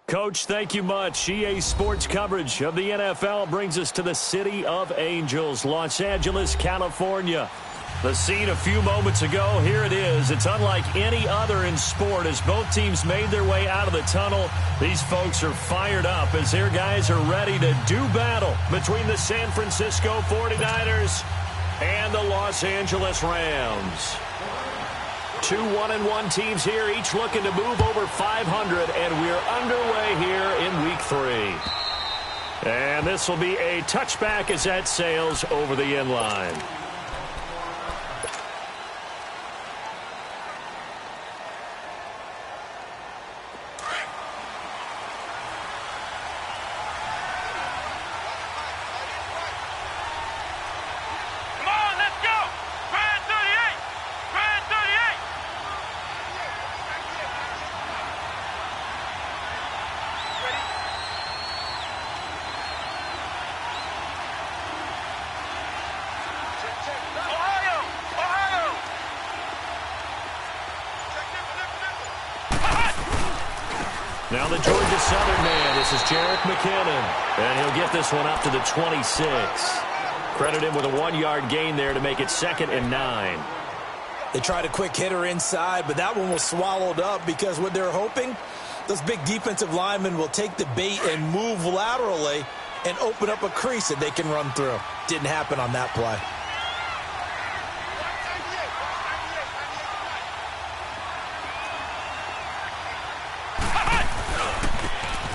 Coach, thank you much. EA Sports coverage of the NFL brings us to the City of Angels, Los Angeles, California. The scene a few moments ago, here it is. It's unlike any other in sport as both teams made their way out of the tunnel. These folks are fired up as their guys are ready to do battle between the San Francisco 49ers and the Los Angeles Rams. Two 1-1 teams here, each looking to move over 500, and we're underway here in Week 3. And this will be a touchback as that sails over the end line. Now the Georgia Southern man, this is Jerick McKinnon. And he'll get this one up to the 26. Credit him with a 1-yard gain there to make it 2nd and 9. They tried a quick hitter inside, but that one was swallowed up because what they're hoping, those big defensive linemen will take the bait and move laterally and open up a crease that they can run through. Didn't happen on that play.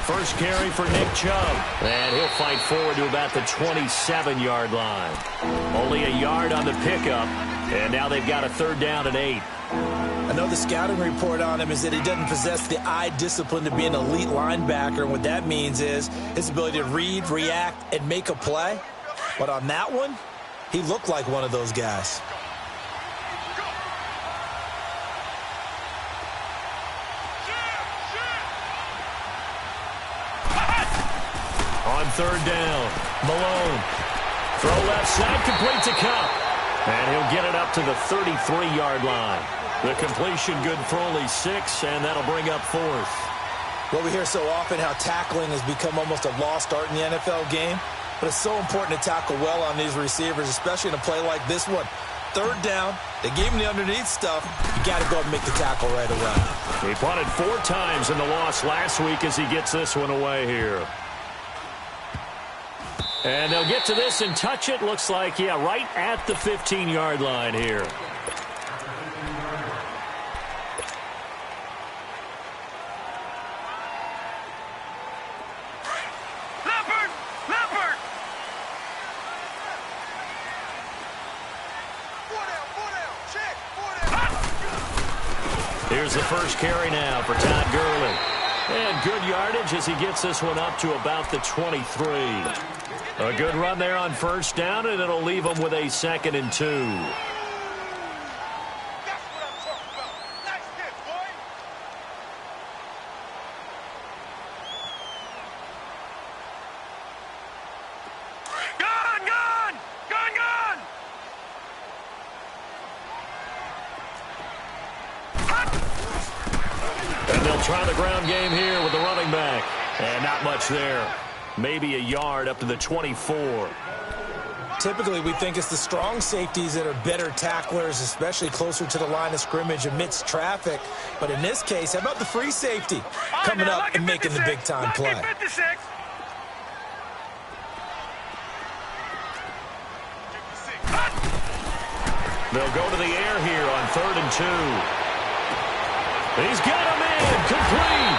First carry for Nick Chubb. And he'll fight forward to about the 27-yard line. Only a yard on the pickup. And now they've got a 3rd down and 8. I know the scouting report on him is that he doesn't possess the eye discipline to be an elite linebacker. And what that means is his ability to read, react, and make a play. But on that one, he looked like one of those guys. On 3rd down, Malone. Throw left side, complete to Kupp. And he'll get it up to the 33-yard line. The completion good for only 6, and that'll bring up 4th. Well, we hear so often how tackling has become almost a lost art in the NFL game. But it's so important to tackle well on these receivers, especially in a play like this one. 3rd down, they gave him the underneath stuff. You got to go and make the tackle right away. He punted 4 times in the loss last week as he gets this one away here. And they'll get to this and touch it. Looks like, yeah, right at the 15-yard line here. Leopard! Here's the first carry now for Todd Gurley. And good yardage as he gets this one up to about the 23. A good run there on 1st down, and it'll leave him with a 2nd and 2. That's what I'm talking about. Nice hit, boy. And they'll try the ground game here with the running back. And not much there. Maybe a yard up to the 24. Typically, we think it's the strong safeties that are better tacklers, especially closer to the line of scrimmage amidst traffic. But in this case, how about the free safety coming up and making the big-time play? They'll go to the air here on 3rd and 2. He's got him in, complete.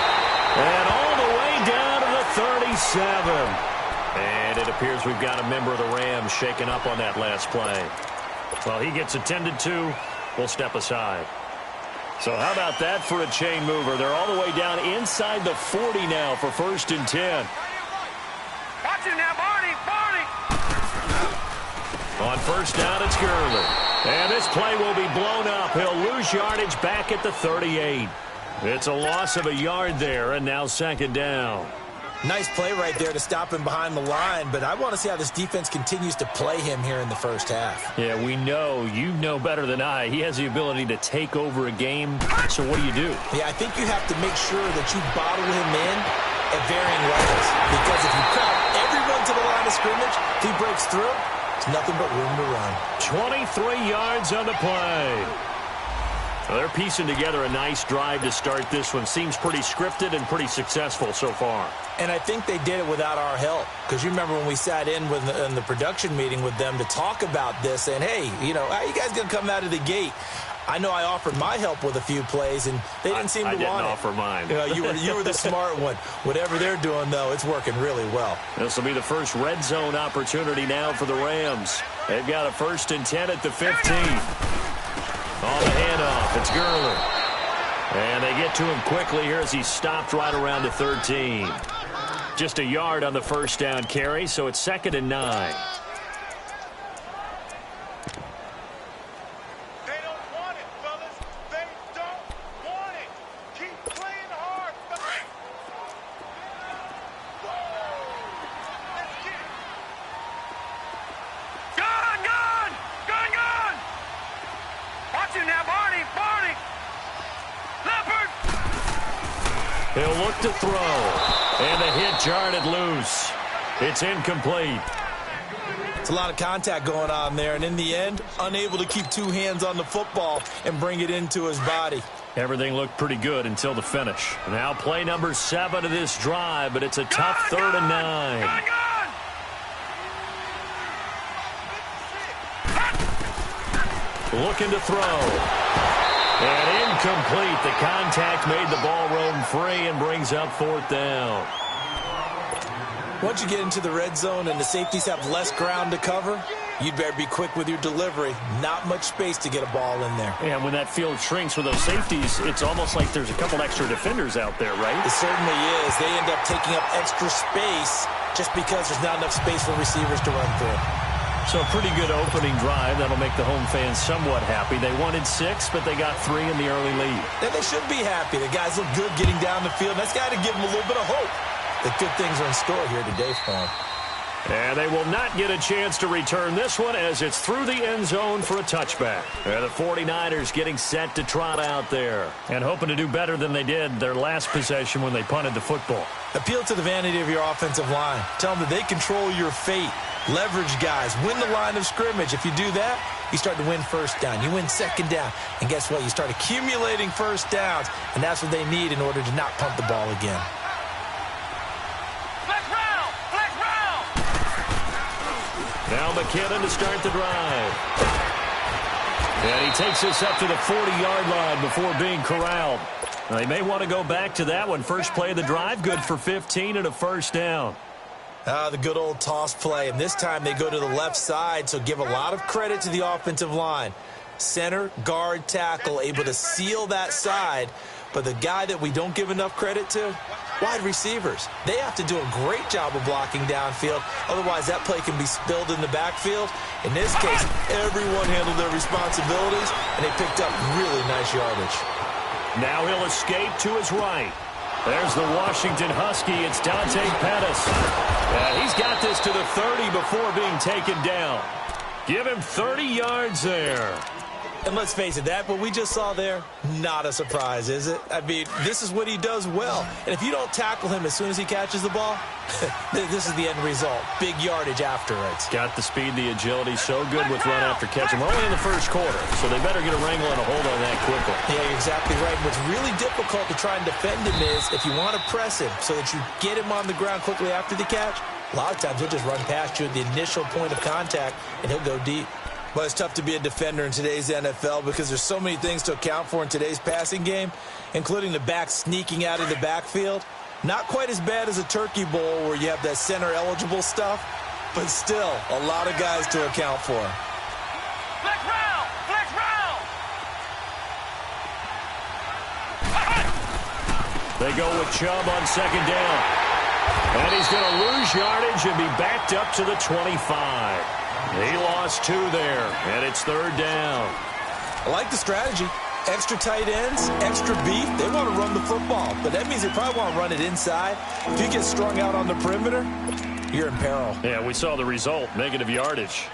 And all the way down to the 37. And it appears we've got a member of the Rams shaken up on that last play. Well, he gets attended to. We'll step aside. So how about that for a chain mover? They're all the way down inside the 40 now for 1st and 10. Watch it now, Barney. On 1st down, it's Gurley. And this play will be blown up. He'll lose yardage back at the 38. It's a loss of a yard there, and now 2nd down. Nice play right there to stop him behind the line, but I want to see how this defense continues to play him here in the first half. Yeah, we know. You know better than I. He has the ability to take over a game. So what do? Yeah, I think you have to make sure that you bottle him in at varying levels. Because if you crowd everyone to the line of scrimmage, if he breaks through, it's nothing but room to run. 23 yards on the play. Well, they're piecing together a nice drive to start this one. Seems pretty scripted and pretty successful so far. And I think they did it without our help. Because you remember when we sat in the production meeting with them to talk about this, and hey, you know, how you guys going to come out of the gate? I know I offered my help with a few plays, and they didn't seem to want it. I didn't offer mine. You know, you were the smart one. Whatever they're doing, though, it's working really well. This will be the first red zone opportunity now for the Rams. They've got a 1st and 10 at the 15. On the handoff, it's Gurley. And they get to him quickly here as he stopped right around the 13. Just a yard on the 1st down carry, so it's 2nd and 9. They don't want it, fellas. They don't want it. Keep playing hard, fellas. Let's get it. Gun! Watch him now, Barney. Leopard. He'll look to throw. And the hit jarred it loose. It's incomplete. It's a lot of contact going on there, and in the end, unable to keep two hands on the football and bring it into his body. Everything looked pretty good until the finish. Now play number 7 of this drive, but it's a tough 3rd and 9. Looking to throw. And incomplete. The contact made the ball roam free and brings up 4th down. Once you get into the red zone and the safeties have less ground to cover, you'd better be quick with your delivery. Not much space to get a ball in there. And when that field shrinks with those safeties, it's almost like there's a couple extra defenders out there, right? It certainly is. They end up taking up extra space just because there's not enough space for receivers to run through. So a pretty good opening drive. That'll make the home fans somewhat happy. They wanted 6, but they got 3 in the early lead. And they should be happy. The guys look good getting down the field. That's got to give them a little bit of hope that good things are in store here today for them. And they will not get a chance to return this one as it's through the end zone for a touchback. And the 49ers getting set to trot out there and hoping to do better than they did their last possession when they punted the football. Appeal to the vanity of your offensive line. Tell them that they control your fate. Leverage guys. Win the line of scrimmage. If you do that, you start to win first down. You win second down. And guess what? You start accumulating first downs. And that's what they need in order to not punt the ball again. Now McKinnon to start the drive. And he takes us up to the 40-yard line before being corralled. They may want to go back to that one. First play of the drive, good for 15 and a first down. The good old toss play. And this time they go to the left side, so give a lot of credit to the offensive line. Center, guard, tackle, able to seal that side. But the guy that we don't give enough credit to, wide receivers. They have to do a great job of blocking downfield. Otherwise, that play can be spilled in the backfield. In this case, everyone handled their responsibilities, and they picked up really nice yardage. Now he'll escape to his right. There's the Washington Husky. It's Dante Pettis. He's got this to the 30 before being taken down. Give him 30 yards there. And let's face it, that what we just saw there, not a surprise, is it? I mean, this is what he does well. And if you don't tackle him as soon as he catches the ball, this is the end result. Big yardage afterwards. Got the speed, the agility, so good with run after catch. We're only in the first quarter, so they better get a wrangle and a hold on that quickly. Yeah, you're exactly right. What's really difficult to try and defend him is if you want to press him so that you get him on the ground quickly after the catch, a lot of times he'll just run past you at the initial point of contact, and he'll go deep. But it's tough to be a defender in today's NFL because there's so many things to account for in today's passing game, including the back sneaking out of the backfield. Not quite as bad as a turkey bowl where you have that center-eligible stuff, but still a lot of guys to account for. Flex round! Flex round! They go with Chubb on second down. And he's going to lose yardage and be backed up to the 25. He lost 2 there, and it's third down. I like the strategy. Extra tight ends, extra beef. They want to run the football, but that means they probably want to run it inside. If you get strung out on the perimeter, you're in peril. Yeah, we saw the result, negative yardage.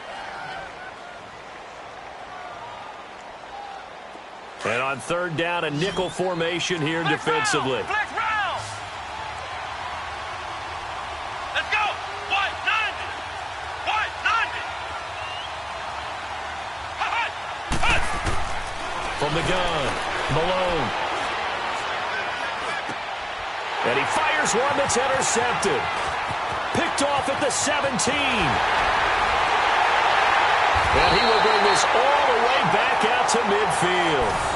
And on third down, a nickel formation here defensively. Flex round! Let's go! White 90! White 90! From the gun, Malone. And he fires one that's intercepted. Picked off at the 17. And he will bring this all the way back out to midfield.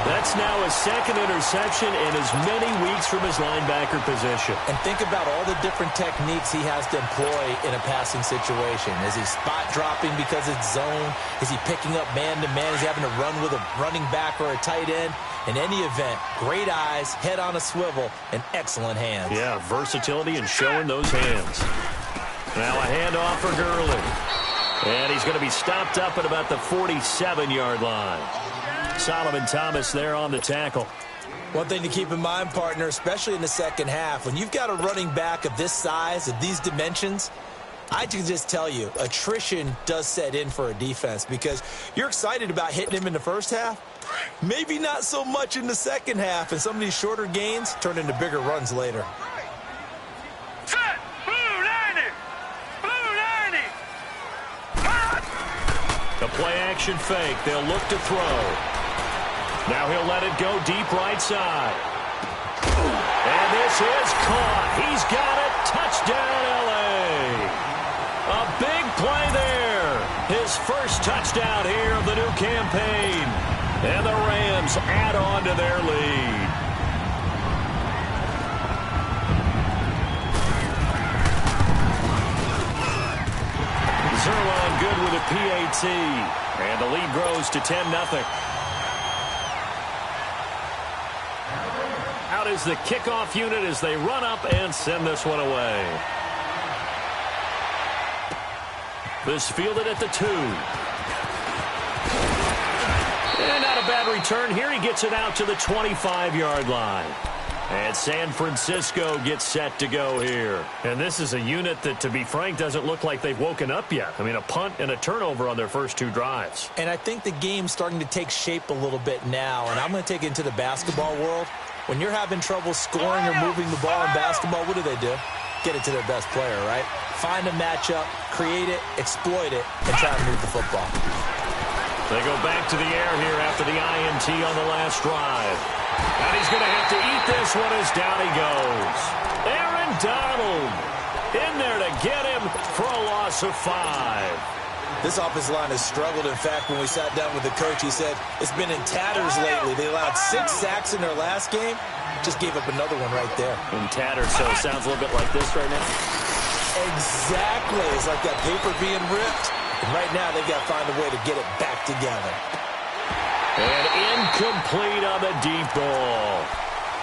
That's now his second interception in as many weeks from his linebacker position. And think about all the different techniques he has to employ in a passing situation. Is he spot dropping because it's zone? Is he picking up man-to-man? Is he having to run with a running back or a tight end? In any event, great eyes, head on a swivel, and excellent hands. Yeah, versatility and showing those hands. Now a handoff for Gurley. And he's going to be stopped up at about the 47-yard line. Solomon Thomas there on the tackle. One thing to keep in mind, partner, especially in the second half, when you've got a running back of this size, of these dimensions, I can just tell you, attrition does set in for a defense because you're excited about hitting him in the first half, Maybe not so much in the second half, and some of these shorter gains turn into bigger runs later. Set. Blue 90. Blue 90. The play action fake. They'll look to throw. Now he'll let it go deep right side. And this is caught. He's got it. Touchdown, L.A. A big play there. His first touchdown here of the new campaign. And the Rams add on to their lead. Zerline good with a PAT. And the lead grows to 10-0. Out is the kickoff unit as they run up and send this one away. This fielded at the 2. And not a bad return here. He gets it out to the 25-yard line. And San Francisco gets set to go here. And this is a unit that, to be frank, doesn't look like they've woken up yet. I mean, a punt and a turnover on their first 2 drives. And I think the game's starting to take shape a little bit now. And I'm going to take it into the basketball world. When you're having trouble scoring or moving the ball in basketball, what do? Get it to their best player, right? Find a matchup, create it, exploit it, and try to move the football. They go back to the air here after the INT on the last drive. And he's going to have to eat this one as down he goes. Aaron Donald in there to get him for a loss of 5. This offensive line has struggled. In fact, when we sat down with the coach, he said it's been in tatters lately. They allowed 6 sacks in their last game. Just gave up another one right there. In tatters, so it sounds a little bit like this right now. Exactly. It's like that paper being ripped. And right now, they've got to find a way to get it back together. And incomplete on the deep ball.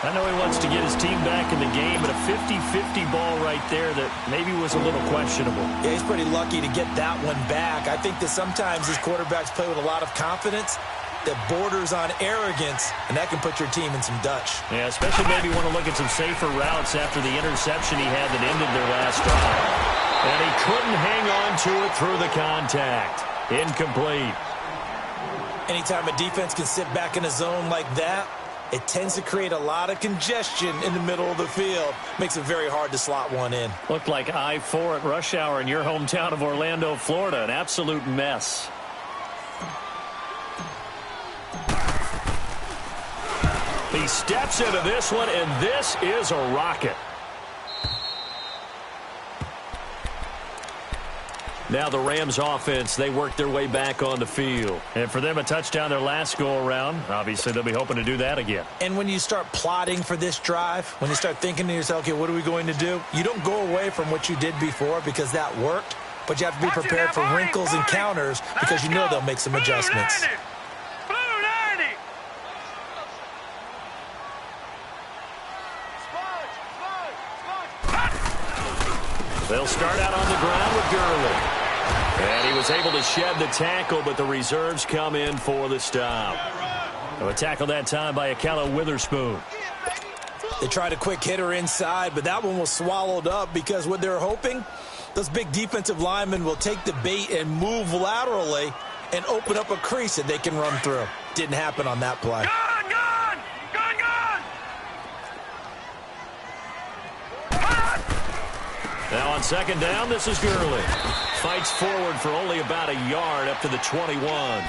I know he wants to get his team back in the game, but a 50-50 ball right there that maybe was a little questionable. Yeah, he's pretty lucky to get that one back. I think that sometimes these quarterbacks play with a lot of confidence that borders on arrogance, and that can put your team in some Dutch. Yeah, especially maybe want to look at some safer routes after the interception he had that ended their last drive. And he couldn't hang on to it through the contact. Incomplete. Anytime a defense can sit back in a zone like that, it tends to create a lot of congestion in the middle of the field. Makes it very hard to slot one in. Looked like I-4 at rush hour in your hometown of Orlando, Florida. An absolute mess. He steps into this one, and this is a rocket. Now the Rams offense, they work their way back on the field. And for them, a touchdown their last go-around. Obviously, they'll be hoping to do that again. And when you start plotting for this drive, when you start thinking to yourself, okay, what are we going to do? You don't go away from what you did before because that worked, but you have to be prepared for wrinkles and counters because you know they'll make some adjustments. Blue 90. They'll start out on the ground with Gurley. And he was able to shed the tackle, but the reserves come in for the stop. A tackle that time by Akella Witherspoon. They tried a quick hitter inside, but that one was swallowed up because what they're hoping, those big defensive linemen will take the bait and move laterally and open up a crease that they can run through. Didn't happen on that play. Now on second down, this is Gurley. Fights forward for only about a yard up to the 21. Well,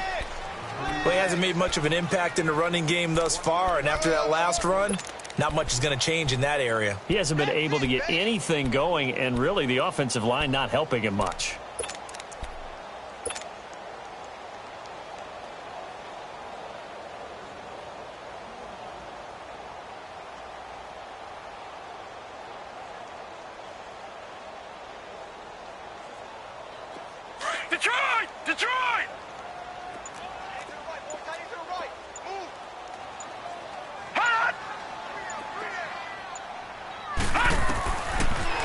he hasn't made much of an impact in the running game thus far, and after that last run, not much is going to change in that area. He hasn't been able to get anything going, and really the offensive line not helping him much. Detroit! Detroit!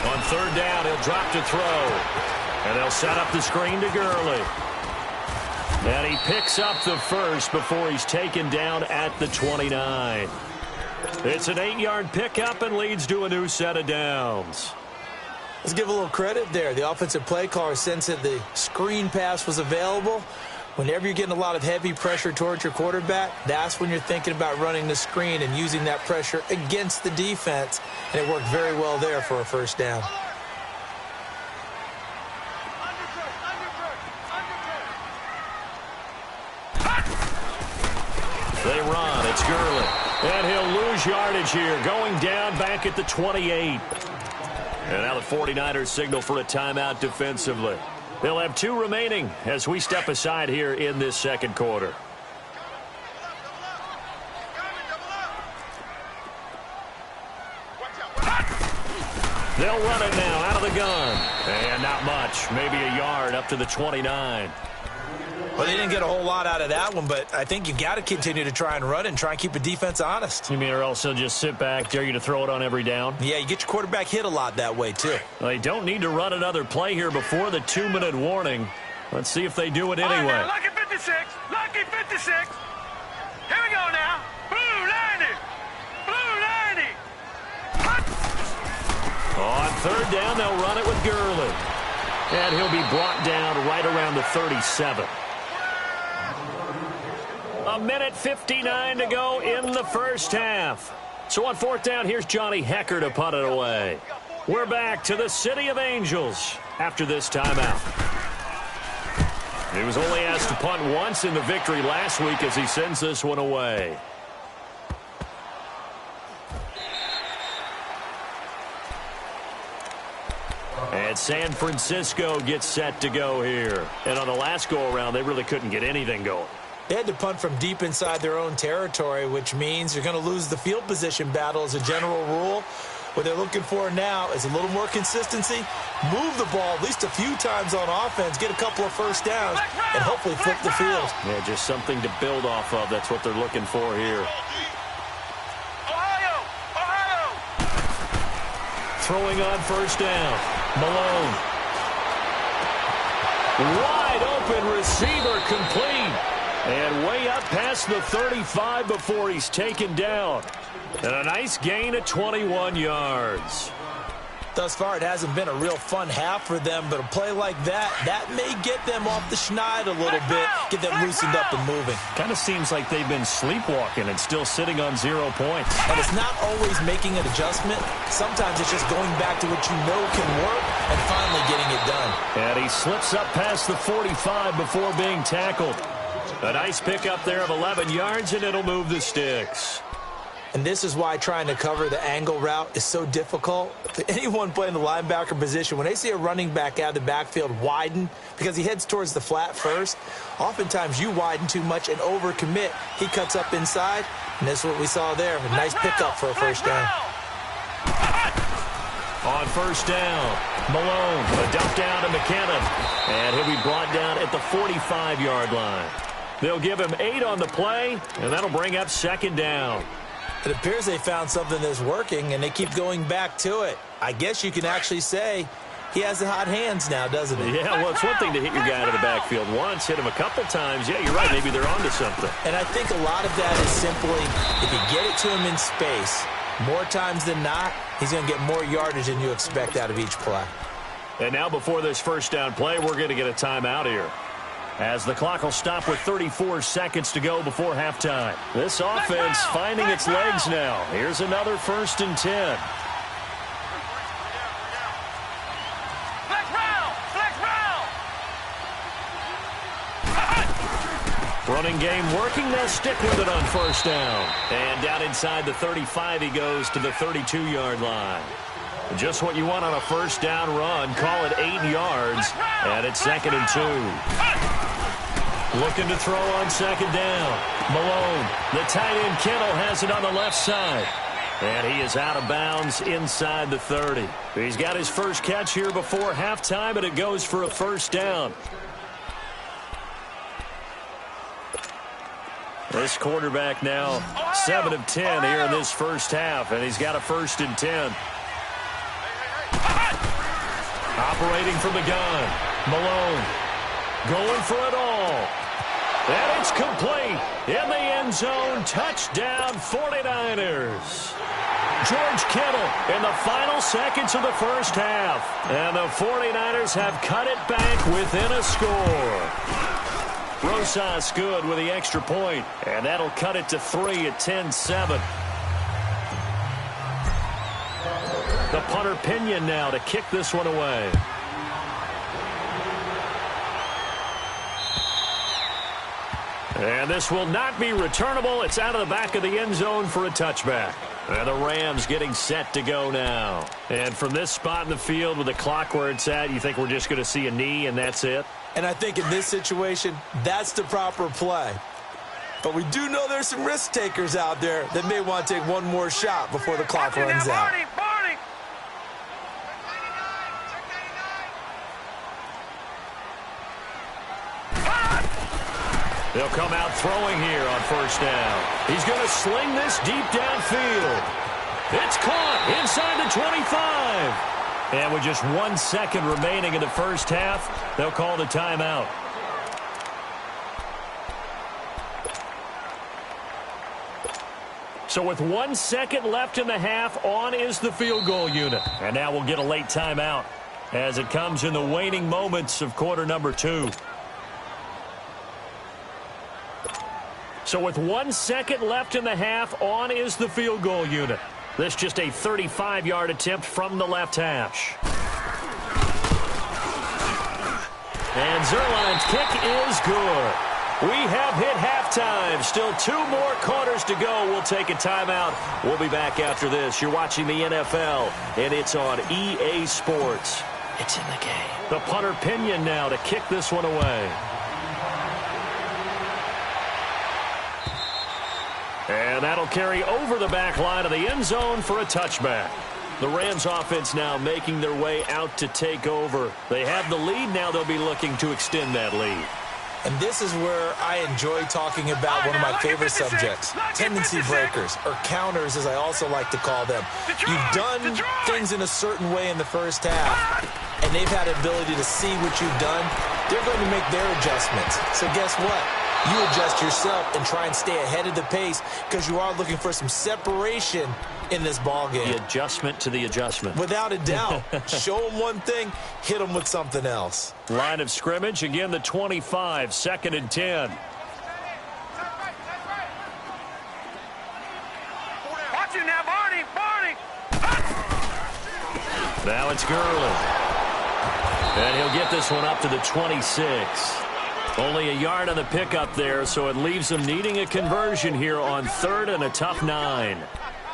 On third down, he'll drop to throw. And they'll set up the screen to Gurley. And he picks up the first before he's taken down at the 29. It's an 8-yard pickup and leads to a new set of downs. Let's give a little credit there. The offensive play caller sensed that the screen pass was available, Whenever you're getting a lot of heavy pressure towards your quarterback, that's when you're thinking about running the screen and using that pressure against the defense. And it worked very well there for a first down. They run. It's Gurley. And he'll lose yardage here, going down back at the 28. And now the 49ers signal for a timeout defensively. They'll have 2 remaining as we step aside here in this second quarter. They'll run it now out of the gun. And not much. Maybe a yard up to the 29. Well, they didn't get a whole lot out of that one, but I think you've got to continue to try and run and try and keep the defense honest. You mean or else they'll just sit back, dare you to throw it on every down? Yeah, you get your quarterback hit a lot that way, too. Well, they don't need to run another play here before the 2-minute warning. Let's see if they do it anyway. Right, lucky 56. Lucky 56. Here we go now. Blue 90. Blue 90. On third down, they'll run it with Gurley. And he'll be brought down right around the 37. A minute 59 to go in the first half. So on fourth down, here's Johnny Hekker to punt it away. We're back to the City of Angels after this timeout. He was only asked to punt once in the victory last week as he sends this one away. And San Francisco gets set to go here. And on the last go-around, they really couldn't get anything going. They had to punt from deep inside their own territory, which means you're going to lose the field position battle as a general rule. What they're looking for now is a little more consistency, move the ball at least a few times on offense, get a couple of first downs, and hopefully flip the field. Yeah, just something to build off of. That's what they're looking for here. Ohio! Ohio! Throwing on first down. Malone. Wide open receiver complete. And way up past the 35 before he's taken down. And a nice gain of 21 yards. Thus far, it hasn't been a real fun half for them, but a play like that may get them off the schneid a little bit, get them loosened up and moving. Kind of seems like they've been sleepwalking and still sitting on 0 points. And it's not always making an adjustment. Sometimes it's just going back to what you know can work and finally getting it done. And he slips up past the 45 before being tackled. A nice pickup there of 11 yards, and it'll move the sticks. And this is why trying to cover the angle route is so difficult. Anyone playing the linebacker position, when they see a running back out of the backfield widen because he heads towards the flat first, oftentimes you widen too much and overcommit. He cuts up inside, and this is what we saw there. A nice pickup for a first down. On first down, Malone, a dump down to McKinnon. And he'll be brought down at the 45-yard line. They'll give him 8 on the play, and that'll bring up second down. It appears they found something that's working, and they keep going back to it. I guess you can actually say he has the hot hands now, doesn't he? Yeah, well, it's one thing to hit your guy out of the backfield once, hit him a couple times. Yeah, you're right. Maybe they're onto something. And I think a lot of that is simply if you get it to him in space, more times than not, he's going to get more yardage than you expect out of each play. And now before this first down play, we're going to get a timeout here, as the clock will stop with 34 seconds to go before halftime. This offense finding its legs now. Here's another 1st and 10. Running game working. They'll stick with it on first down. And down inside the 35, he goes to the 32-yard line. Just what you want on a first down run. Call it 8 yards. And it's 2nd and 2. Looking to throw on second down. Malone, the tight end Kittle has it on the left side. And he is out of bounds inside the 30. He's got his first catch here before halftime, and it goes for a first down. This quarterback now 7 of 10 here in this first half, and he's got a 1st and 10. Operating from the gun. Malone going for it all. And it's complete in the end zone. Touchdown 49ers. George Kittle in the final seconds of the first half. And the 49ers have cut it back within a score. Rosas good with the extra point, and that'll cut it to 3 at 10-7. The punter Pinion now to kick this one away. And this will not be returnable. It's out of the back of the end zone for a touchback. And the Rams getting set to go now. And from this spot in the field with the clock where it's at, you think we're just going to see a knee and that's it? And I think in this situation, that's the proper play. But we do know there's some risk takers out there that may want to take one more shot before the clock runs out. They'll come out throwing here on first down. He's going to sling this deep downfield. It's caught inside the 25. And with just 1 second remaining in the first half, they'll call the timeout. So with 1 second left in the half, on is the field goal unit. And now we'll get a late timeout as it comes in the waning moments of quarter number 2. So with 1 second left in the half, on is the field goal unit. This just a 35-yard attempt from the left hash. And Zuerlein's kick is good. We have hit halftime. Still 2 more quarters to go. We'll take a timeout. We'll be back after this. You're watching the NFL, and it's on EA Sports. It's in the game. The punter Pinion now to kick this one away. And that'll carry over the back line of the end zone for a touchback. The Rams offense now making their way out to take over. They have the lead. Now they'll be looking to extend that lead. And this is where I enjoy talking about one of my favorite subjects, tendency breakers, or counters as I also like to call them. You've done things in a certain way in the first half, and they've had the ability to see what you've done. They're going to make their adjustments. So guess what? You adjust yourself and try and stay ahead of the pace because you are looking for some separation in this ball game. The adjustment to the adjustment. Without a doubt. Show them one thing, hit them with something else. Line of scrimmage, again the 25, 2nd and 10. Watch it now, Barney. Now it's Gurley. And he'll get this one up to the 26. Only a yard on the pickup there, so it leaves him needing a conversion here on 3rd and a tough 9.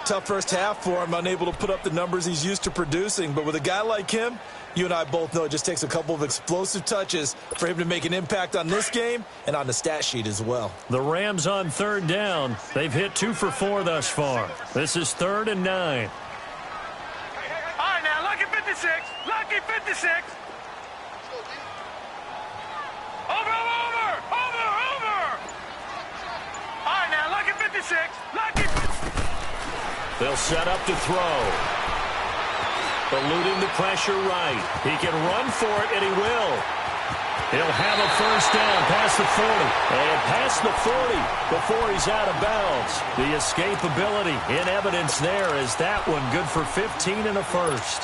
Tough first half for him, unable to put up the numbers he's used to producing. But with a guy like him, you and I both know it just takes a couple of explosive touches for him to make an impact on this game and on the stat sheet as well. The Rams on 3rd down. They've hit 2 for 4 thus far. This is 3rd and 9. All right, now, lucky 56. Lucky 56. Over. All right, now, lucky 56. Lucky. They'll set up to throw. Eluding the pressure right. He can run for it, and he will. He'll have a first down past the 40. And past the 40 before he's out of bounds. The escapability in evidence there is that one good for 15 and a first.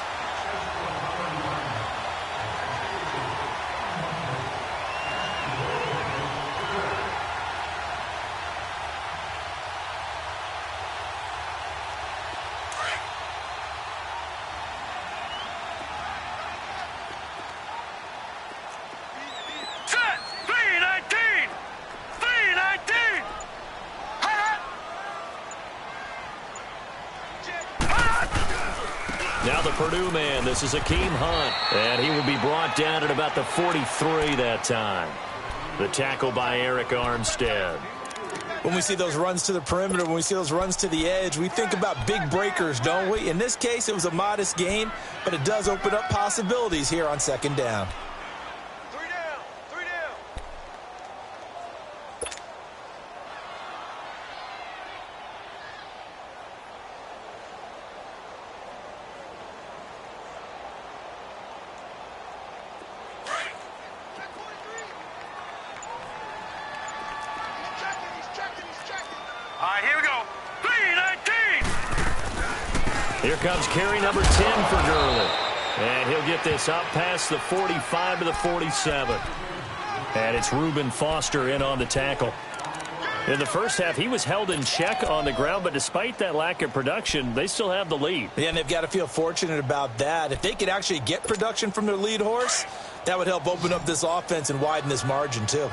Now the Purdue man, this is Akeem Hunt, and he will be brought down at about the 43 that time. The tackle by Eric Armstead. When we see those runs to the perimeter, when we see those runs to the edge, we think about big breakers, don't we? In this case, it was a modest gain, but it does open up possibilities here on 2nd down. Here comes carry number 10 for Gurley. And he'll get this up past the 45 to the 47. And it's Reuben Foster in on the tackle. In the first half, he was held in check on the ground, but despite that lack of production, they still have the lead. Yeah, and they've got to feel fortunate about that. If they could actually get production from their lead horse, that would help open up this offense and widen this margin, too.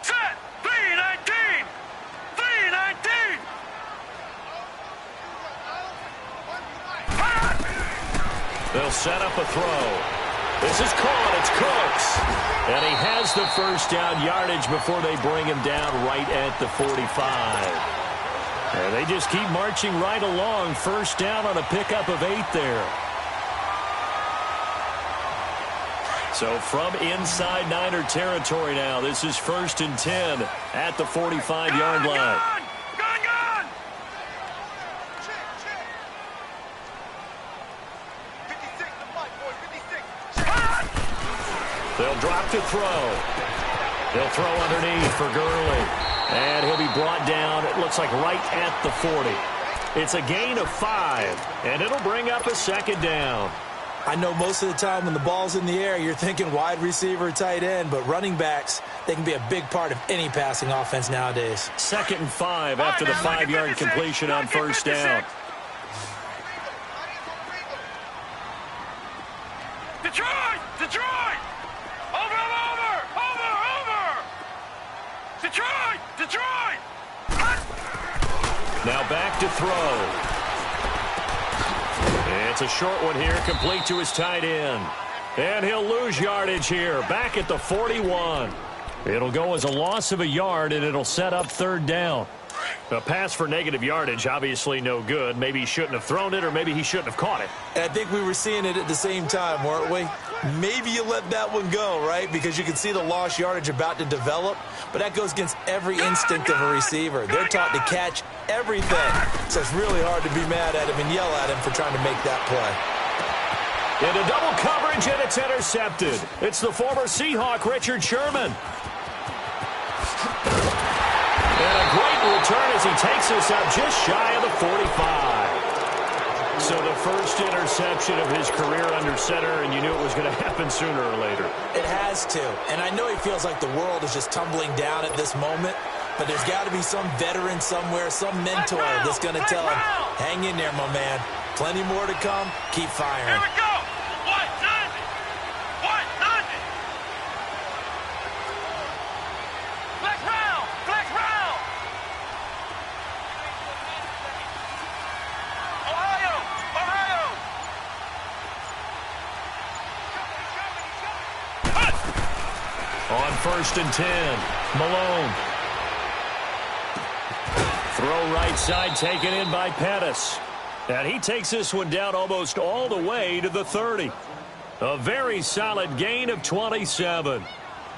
Set! 3-19! 3-19! They'll set up a throw. This is caught. It's Cooks. And he has the first down yardage before they bring him down right at the 45. And they just keep marching right along. First down on a pickup of 8 there. So from inside Niner territory now, this is 1st and 10 at the 45-yard line. Gone! They'll drop to throw. They'll throw underneath for Gurley. And he'll be brought down, it looks like right at the 40. It's a gain of 5, and it'll bring up a second down. I know most of the time when the ball's in the air, you're thinking wide receiver, tight end, but running backs, they can be a big part of any passing offense nowadays. 2nd and 5 after the 5-yard completion on first down. Detroit! Detroit! Over! Detroit! Now back to throw. It's a short one here, complete to his tight end. And he'll lose yardage here, back at the 41. It'll go as a loss of a yard, and it'll set up 3rd down. A pass for negative yardage, obviously no good. Maybe he shouldn't have thrown it, or maybe he shouldn't have caught it. And I think we were seeing it at the same time, weren't we? Maybe you let that one go, right? Because you can see the lost yardage about to develop. But that goes against every instinct of a receiver. They're taught to catch everything. So it's really hard to be mad at him and yell at him for trying to make that play. Into double coverage, and it's intercepted. It's the former Seahawk, Richard Sherman. And a great return as he takes us up just shy of the 45. So the first interception of his career under center, and you knew it was going to happen sooner or later. It has to. And I know he feels like the world is just tumbling down at this moment, but there's got to be some veteran somewhere, some mentor that's going to tell him, hang in there, my man. Plenty more to come. Keep firing. Here we go! What? Nothing! Flex round! Ohio! On 1st and 10, Malone. Throw right side taken in by Pettis. And he takes this one down almost all the way to the 30. A very solid gain of 27.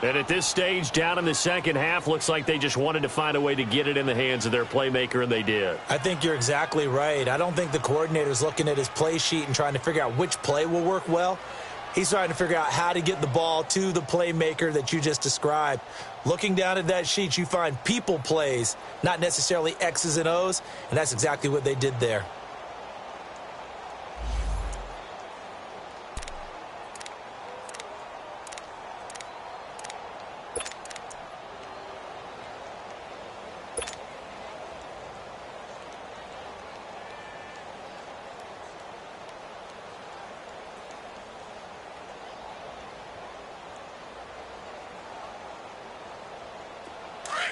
And at this stage, down in the second half, looks like they just wanted to find a way to get it in the hands of their playmaker, and they did. I think you're exactly right. I don't think the coordinator's looking at his play sheet and trying to figure out which play will work well. He's trying to figure out how to get the ball to the playmaker that you just described. Looking down at that sheet, you find people plays, not necessarily X's and O's, and that's exactly what they did there.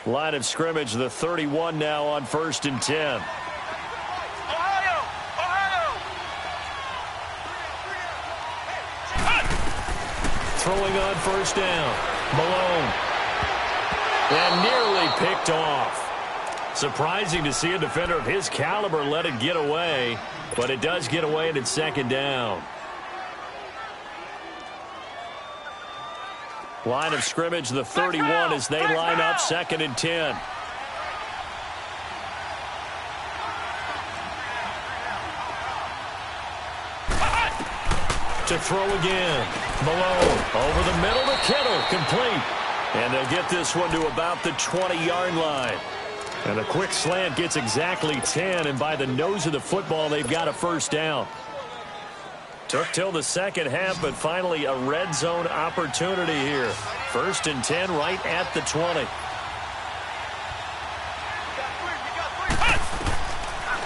Line of scrimmage, the 31 now on 1st and 10. Ohio! Throwing on 1st down. Malone. And nearly picked off. Surprising to see a defender of his caliber let it get away, but it does get away and it's 2nd down. Line of scrimmage, the 31 as they line up 2nd and 10. To throw again. Malone over the middle to Kittle, complete. And they'll get this one to about the 20-yard line. And a quick slant gets exactly 10, and by the nose of the football, they've got a 1st down. Took till the second half, but finally a red zone opportunity here. 1st and 10 right at the 20.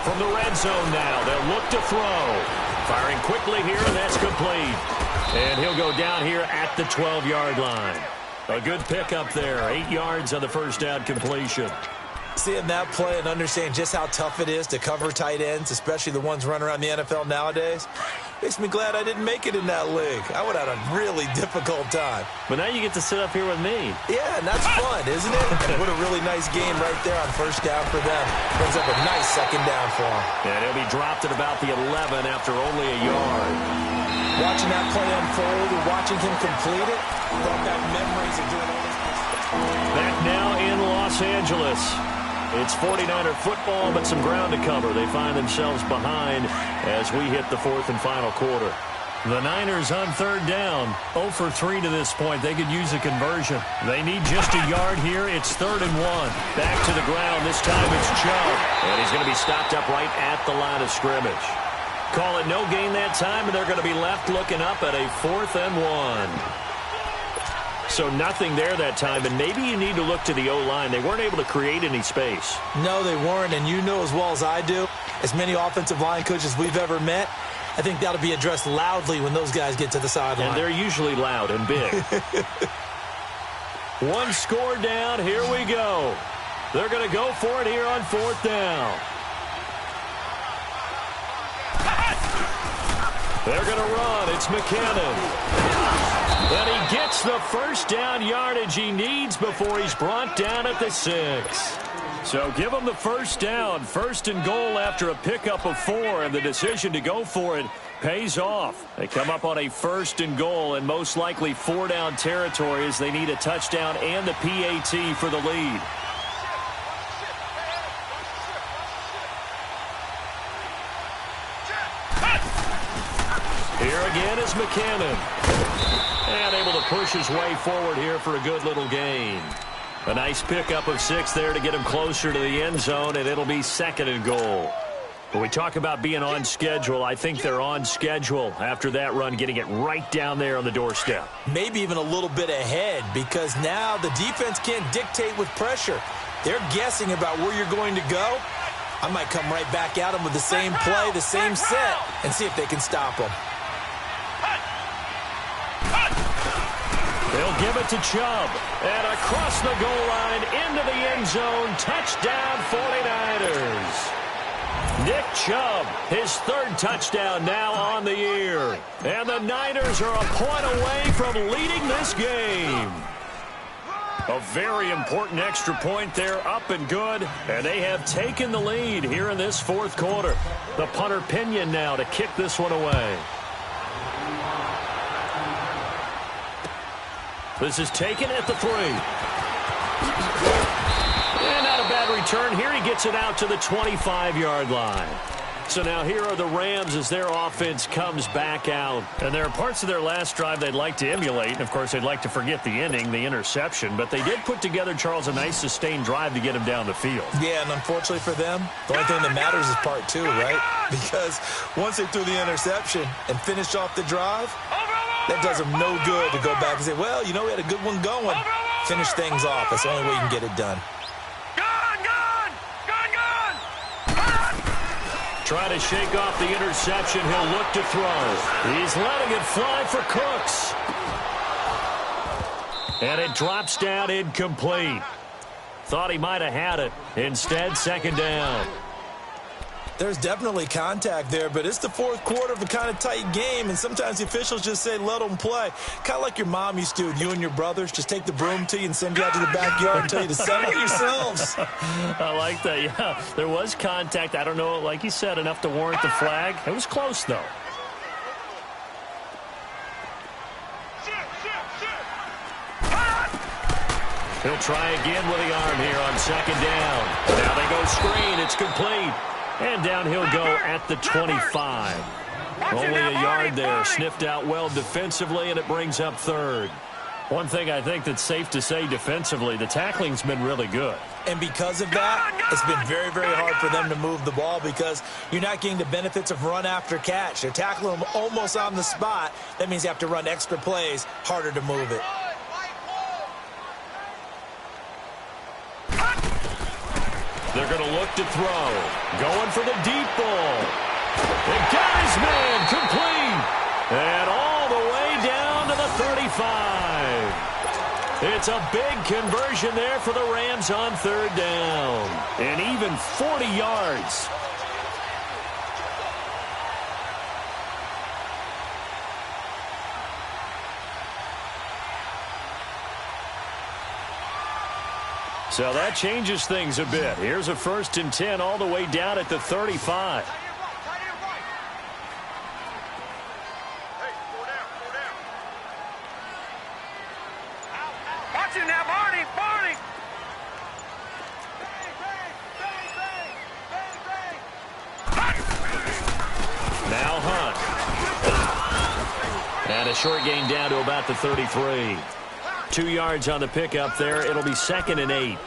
From the red zone now, they'll look to throw. Firing quickly here, and that's complete. And he'll go down here at the 12-yard line. A good pickup there. 8 yards on the first down completion. Seeing that play and understanding just how tough it is to cover tight ends, especially the ones running around the NFL nowadays, makes me glad I didn't make it in that league. I would have had a really difficult time. But now you get to sit up here with me. Yeah, and that's fun, isn't it? And what a really nice game right there on first down for them. Brings up a nice second down for them. And he'll be dropped at about the 11 after only a yard. Watching that play unfold and watching him complete it, brought back memories of doing all this. Back now in Los Angeles. It's 49er football, but some ground to cover. They find themselves behind as we hit the 4th and final quarter. The Niners on 3rd down. 0 for 3 to this point. They could use a conversion. They need just a yard here. It's 3rd and 1. Back to the ground. This time it's Chubb. And he's going to be stopped up right at the line of scrimmage. Call it no gain that time, and they're going to be left looking up at a 4th and 1. So nothing there that time, and maybe you need to look to the O-line. They weren't able to create any space. No, they weren't, and you know as well as I do, as many offensive line coaches we've ever met, I think that'll be addressed loudly when those guys get to the sideline. And they're usually loud and big. One score down. Here we go. They're going to go for it here on 4th down. They're going to run. It's McKinnon. And he gets the first down yardage he needs before he's brought down at the 6. So give him the first down. 1st and goal after a pickup of 4, and the decision to go for it pays off. They come up on a 1st and goal, and most likely 4-down territory as they need a touchdown and the PAT for the lead. Here again is McKinnon. And able to push his way forward here for a good little gain. A nice pickup of 6 there to get him closer to the end zone, and it'll be 2nd and goal. When we talk about being on schedule, I think they're on schedule after that run, getting it right down there on the doorstep. Maybe even a little bit ahead, because now the defense can't dictate with pressure. They're guessing about where you're going to go. I might come right back at them with the same play, the same set, and see if they can stop them. They'll give it to Chubb. And across the goal line, into the end zone. Touchdown, 49ers. Nick Chubb, his 3rd touchdown now on the year. And the Niners are a point away from leading this game. A very important extra point there, up and good. And they have taken the lead here in this 4th quarter. The punter Pinion now to kick this one away. This is taken at the 3. And not a bad return. Here he gets it out to the 25-yard line. So now here are the Rams as their offense comes back out. And there are parts of their last drive they'd like to emulate. And, of course, they'd like to forget the inning, the interception. But they did put together, Charles, a nice sustained drive to get him down the field. Yeah, and unfortunately for them, the only thing that matters is part 2, right? Because once they threw the interception and finished off the drive, that does them no good to go back and say, well, you know, we had a good one going. Finish things off. That's the only way you can get it done. Trying to shake off the interception. He'll look to throw. He's letting it fly for Cooks. And it drops down incomplete. Thought he might have had it. Instead, 2nd down. There's definitely contact there, but it's the 4th quarter of a kind of tight game, and sometimes the officials just say, let them play. Kind of like your mom used to with you and your brothers. Just take the broom to you and send you out to the backyard and tell you to settle yourselves. I like that, yeah. There was contact. I don't know, like you said, enough to warrant the flag. It was close, though. He'll try again with the arm here on 2nd down. Now they go screen. It's complete. And down he'll go at the 25. Only a yard there. Sniffed out well defensively, and it brings up 3rd. One thing I think that's safe to say defensively, the tackling's been really good. And because of that, it's been very, very hard for them to move the ball because you're not getting the benefits of run after catch. They're tackling them almost on the spot. That means you have to run extra plays, harder to move it. They're going to look to throw. Going for the deep ball. They got his man complete. And all the way down to the 35. It's a big conversion there for the Rams on third down. And even 40 yards. So that changes things a bit. Here's a 1st and 10 all the way down at the 35. Watch it now, Barney. Barney. Now Hunt. And a short gain down to about the 33. 2 yards on the pickup there. It'll be 2nd and 8.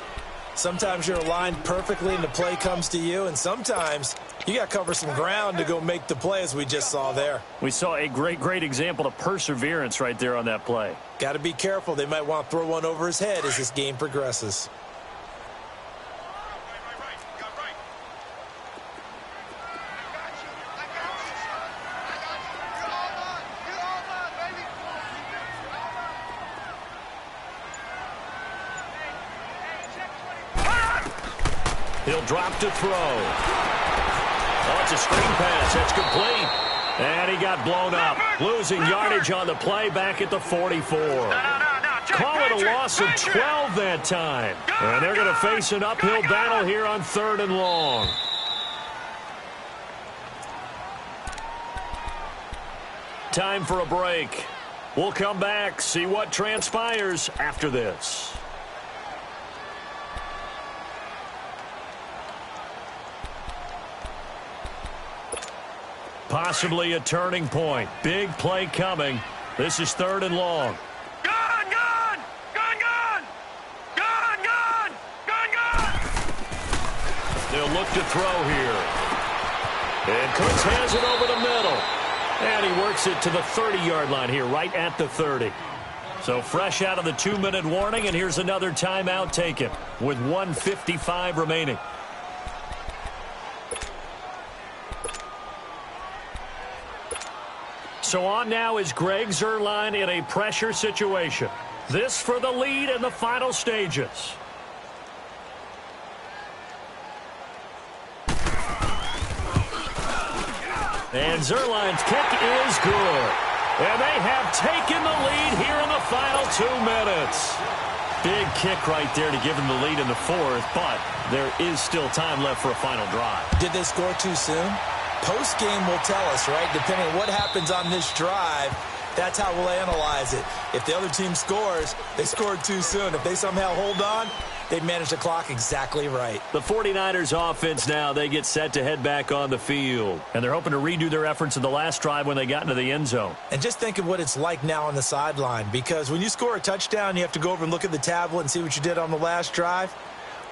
Sometimes you're aligned perfectly and the play comes to you, and sometimes you got to cover some ground to go make the play, as we just saw there. We saw a great example of perseverance right there on that play. Got to be careful. They might want to throw one over his head as this game progresses. He'll drop to throw. Oh, it's a screen pass. That's complete. And he got blown up. Losing yardage on the play back at the 44. Call it a loss of 12 that time. And they're going to face an uphill battle here on 3rd and long. Time for a break. We'll come back, see what transpires after this. Possibly a turning point. Big play coming. This is 3rd and long. Gone! Gone! Gone! Gone! Gone! Gone! Gone! Gone! They'll look to throw here. And Cooks has it over the middle. And he works it to the 30-yard line here, right at the 30. So fresh out of the 2-minute warning, and here's another timeout taken with 1:55 remaining. So on now is Greg Zuerlein in a pressure situation. This for the lead in the final stages. And Zuerlein's kick is good. And they have taken the lead here in the final 2 minutes. Big kick right there to give them the lead in the 4th, but there is still time left for a final drive. Did they score too soon? Post-game will tell us, right? Depending on what happens on this drive, that's how we'll analyze it. If the other team scores, they scored too soon. If they somehow hold on, they manage the clock exactly right. The 49ers offense now, they get set to head back on the field. And they're hoping to redo their efforts in the last drive when they got into the end zone. And just think of what it's like now on the sideline, because when you score a touchdown, you have to go over and look at the tablet and see what you did on the last drive.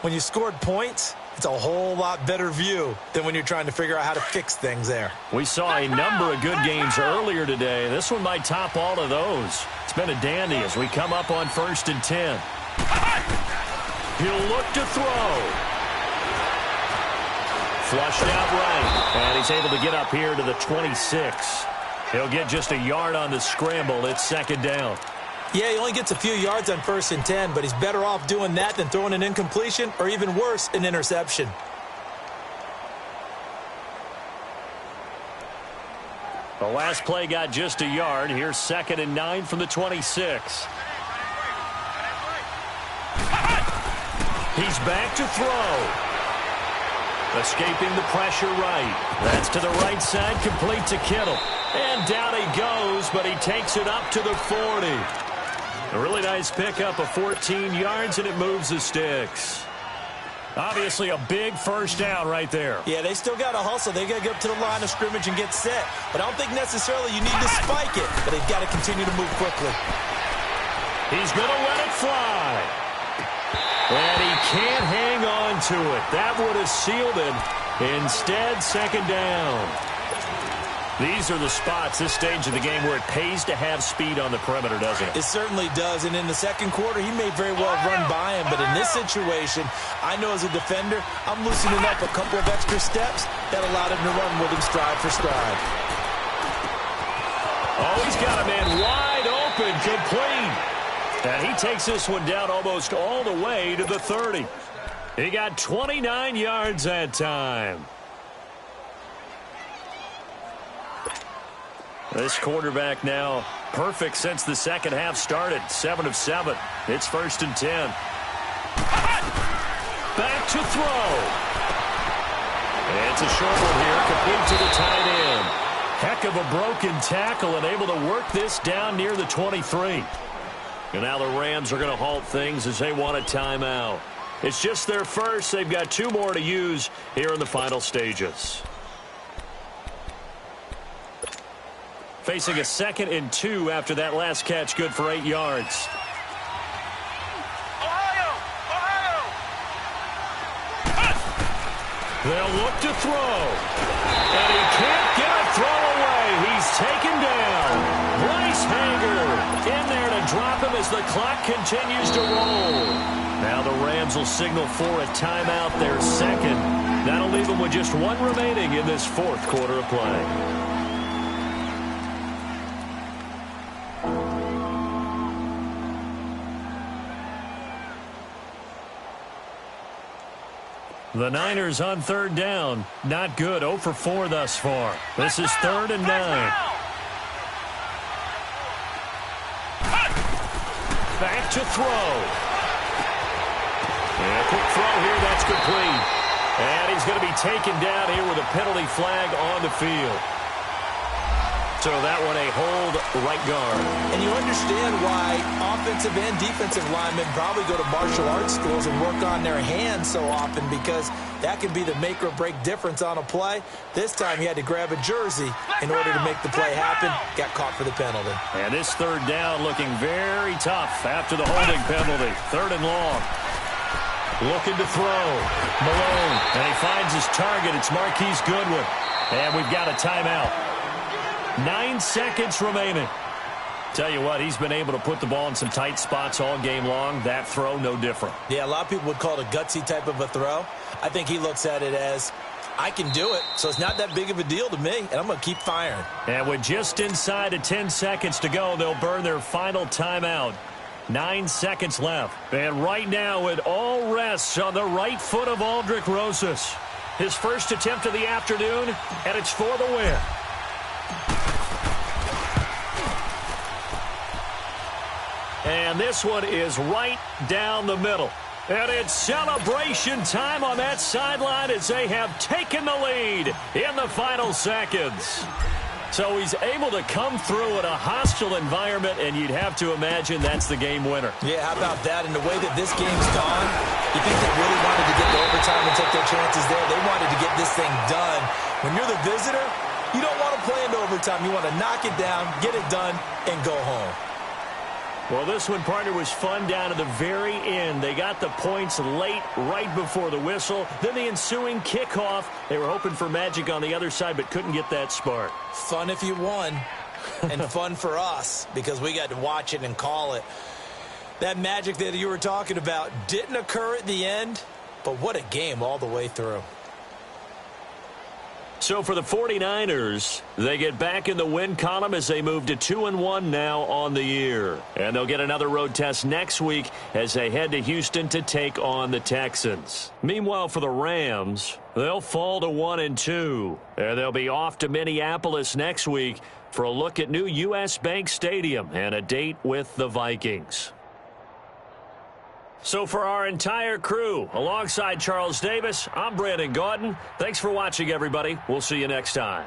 When you scored points, it's a whole lot better view than when you're trying to figure out how to fix things there. We saw a number of good games earlier today. This one might top all of those. It's been a dandy as we come up on 1st and 10. He'll look to throw. Flushed out right. And he's able to get up here to the 26. He'll get just a yard on the scramble. It's 2nd down. Yeah, he only gets a few yards on 1st and 10, but he's better off doing that than throwing an incompletion or even worse, an interception. The last play got just a yard. Here's 2nd and 9 from the 26. He's back to throw. Escaping the pressure right. That's to the right side, complete to Kittle. And down he goes, but he takes it up to the 40. A really nice pickup of 14 yards, and it moves the sticks. Obviously a big first down right there. Yeah, they still got to hustle. They got to get up to the line of scrimmage and get set. But I don't think necessarily you need to spike it, but they've got to continue to move quickly. He's going to let it fly. And he can't hang on to it. That would have sealed it. Instead, second down. These are the spots, this stage of the game, where it pays to have speed on the perimeter, doesn't it? It certainly does. And in the second quarter, he may very well run by him. But in this situation, I know as a defender, I'm loosening up a couple of extra steps that allowed him to run with him stride for stride. Oh, he's got a man wide open, complete. And he takes this one down almost all the way to the 30. He got 29 yards that time. This quarterback now perfect since the second half started. 7 of 7. It's 1st and 10. Back to throw. It's a short one here, complete to the tight end. Heck of a broken tackle and able to work this down near the 23. And now the Rams are going to halt things as they want a timeout. It's just their first. They've got 2 more to use here in the final stages. Facing a 2nd and 2 after that last catch, good for 8 yards. Ohio! They'll look to throw. And he can't get a throw away. He's taken down. Bryce Hager in there to drop him as the clock continues to roll. Now the Rams will signal for a timeout, their second. That'll leave them with just 1 remaining in this 4th quarter of play. The Niners on 3rd down. Not good. 0 for 4 thus far. This is 3rd and 9. Back to throw. And a quick throw here. That's complete. And he's going to be taken down here with a penalty flag on the field. So that one a hold right guard. And you understand why offensive and defensive linemen probably go to martial arts schools and work on their hands so often, because that can be the make or break difference on a play. This time he had to grab a jersey in order to make the play happen. Got caught for the penalty. And this 3rd down looking very tough after the holding penalty. 3rd and long. Looking to throw. Malone. And he finds his target. It's Marquise Goodwin. And we've got a timeout. 9 seconds remaining. Tell you what, he's been able to put the ball in some tight spots all game long. That throw, no different. Yeah, a lot of people would call it a gutsy type of a throw. I think he looks at it as, I can do it, so it's not that big of a deal to me, and I'm going to keep firing. And with just inside of 10 seconds to go, they'll burn their final timeout. 9 seconds left. And right now, it all rests on the right foot of Aldrick Rosas. His first attempt of the afternoon, and it's for the win. And this one is right down the middle. And it's celebration time on that sideline as they have taken the lead in the final seconds. So he's able to come through in a hostile environment, and you'd have to imagine that's the game winner. Yeah, how about that? And the way that this game's gone, you think they really wanted to get to overtime and take their chances there. They wanted to get this thing done. When you're the visitor, you don't want to play into overtime. You want to knock it down, get it done, and go home. Well, this one, partner, was fun down to the very end. They got the points late, right before the whistle. Then the ensuing kickoff. They were hoping for magic on the other side, but couldn't get that spark. Fun if you won, and fun for us, because we got to watch it and call it. That magic that you were talking about didn't occur at the end, but what a game all the way through. So for the 49ers, they get back in the win column as they move to 2-1 now on the year. And they'll get another road test next week as they head to Houston to take on the Texans. Meanwhile, for the Rams, they'll fall to 1-2. And they'll be off to Minneapolis next week for a look at new U.S. Bank Stadium and a date with the Vikings. So for our entire crew, alongside Charles Davis, I'm Brandon Gaudin. Thanks for watching, everybody. We'll see you next time.